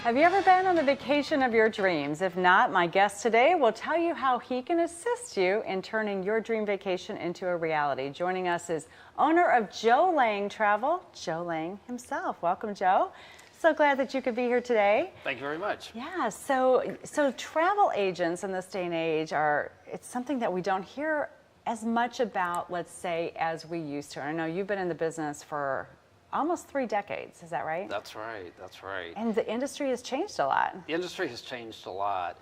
Have you ever been on the vacation of your dreams? If not, my guest today will tell you how he can assist you in turning your dream vacation into a reality. Joining us is owner of Joe Lang Travel, Joe Lang himself. Welcome, Joe. So glad that you could be here today. Thank you very much. Yeah, so travel agents in this day and age it's something that we don't hear as much about, let's say, as we used to. I know you've been in the business for almost 3 decades, is that right? That's right, that's right. And the industry has changed a lot. The industry has changed a lot.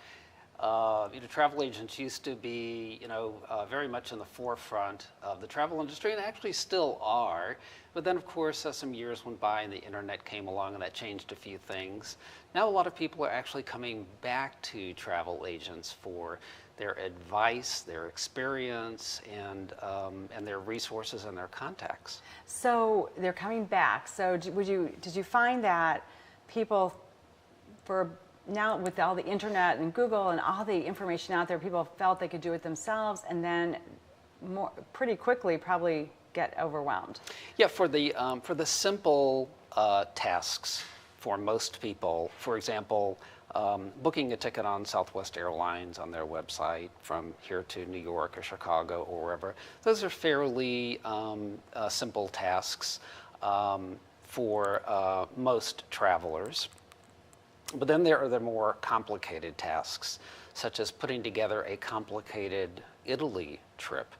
Travel agents used to be, very much in the forefront of the travel industry, and actually still are. But then, of course, as some years went by and the internet came along, and that changed a few things. Now a lot of people are actually coming back to travel agents for their advice, their experience, and their resources and their contacts. So they're coming back. So did you find that people, for now with all the internet and Google and all the information out there, people felt they could do it themselves, and then pretty quickly probably get overwhelmed? Yeah, for the simple tasks for most people, for example, booking a ticket on Southwest Airlines on their website from here to New York or Chicago or wherever, those are fairly simple tasks for most travelers. But then there are the more complicated tasks, such as putting together a complicated Italy trip,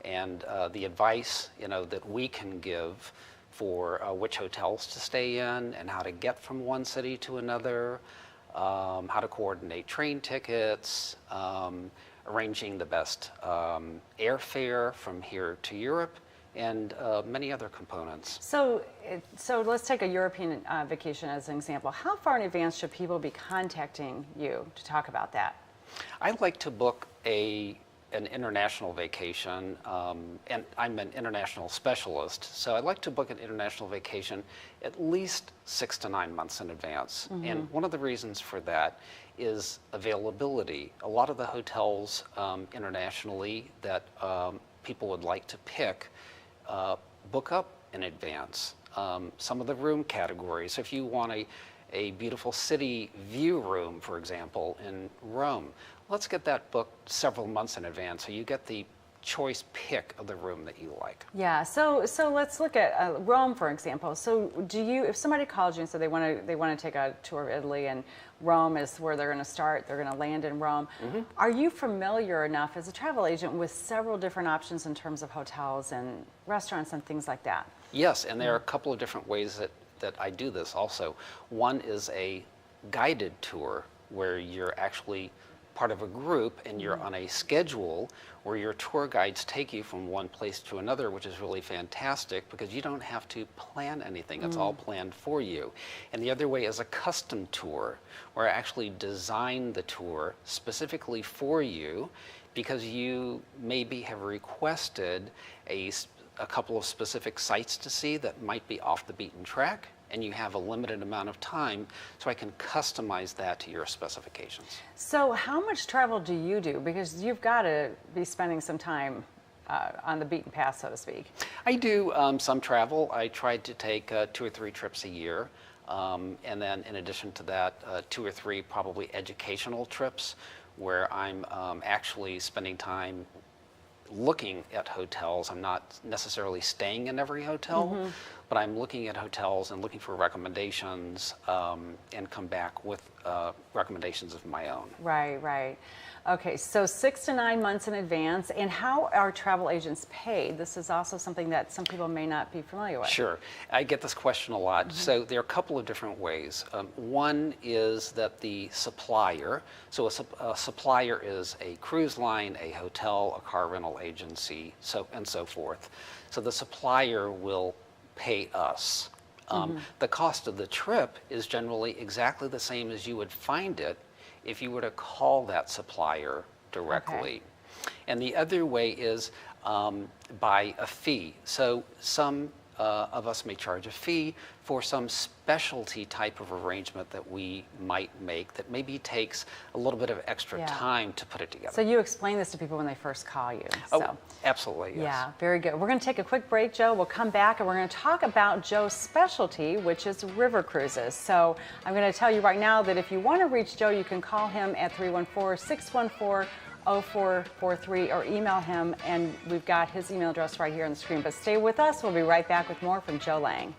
and the advice that we can give for which hotels to stay in and how to get from one city to another, how to coordinate train tickets, arranging the best airfare from here to Europe, and many other components. So let's take a European vacation as an example. How far in advance should people be contacting you to talk about that? I'd like to book an international vacation, and I'm an international specialist, so I'd like to book an international vacation at least 6 to 9 months in advance. Mm-hmm. And one of the reasons for that is availability. A lot of the hotels internationally that people would like to pick book up in advance. Some of the room categories, if you want a beautiful city view room, for example, in Rome, let's get that booked several months in advance so you get the choice pick of the room that you like. Yeah, so let's look at Rome, for example. So if somebody called you and said they want to take a tour of Italy and Rome is where they're going to start, they're going to land in Rome, mm-hmm. Are you familiar enough as a travel agent with several different options in terms of hotels and restaurants and things like that? Yes, and there are a couple of different ways that I do this also. One is a guided tour where you're actually part of a group and you're on a schedule where your tour guides take you from one place to another, which is really fantastic because you don't have to plan anything. It's all planned for you. And the other way is a custom tour where I actually design the tour specifically for you because you maybe have requested a couple of specific sites to see that might be off the beaten track, and you have a limited amount of time, so I can customize that to your specifications. So how much travel do you do? Because you've got to be spending some time on the beaten path, so to speak. I do some travel. I try to take 2 or 3 trips a year. And then in addition to that, 2 or 3 probably educational trips where I'm actually spending time looking at hotels. I'm not necessarily staying in every hotel, mm-hmm. but I'm looking at hotels and looking for recommendations and come back with recommendations of my own. Right, right. Okay, so 6 to 9 months in advance. And how are travel agents paid? This is also something that some people may not be familiar with. Sure. I get this question a lot. Mm-hmm. So there are a couple of different ways. One is that the supplier, so a supplier is a cruise line, a hotel, a car rental agency, and so forth. So the supplier will pay us. Mm-hmm. The cost of the trip is generally exactly the same as you would find it if you were to call that supplier directly. Okay. And the other way is by a fee. So some of us may charge a fee for some specialty type of arrangement that we might make that maybe takes a little bit of extra time to put it together. So you explain this to people when they first call you. Oh, absolutely, yes. Yeah, very good. We're going to take a quick break, Joe. We'll come back and we're going to talk about Joe's specialty, which is river cruises. So I'm going to tell you right now that if you want to reach Joe, you can call him at 314-614-0443 or email him, and we've got his email address right here on the screen. But stay with us. We'll be right back with more from Joe Lang.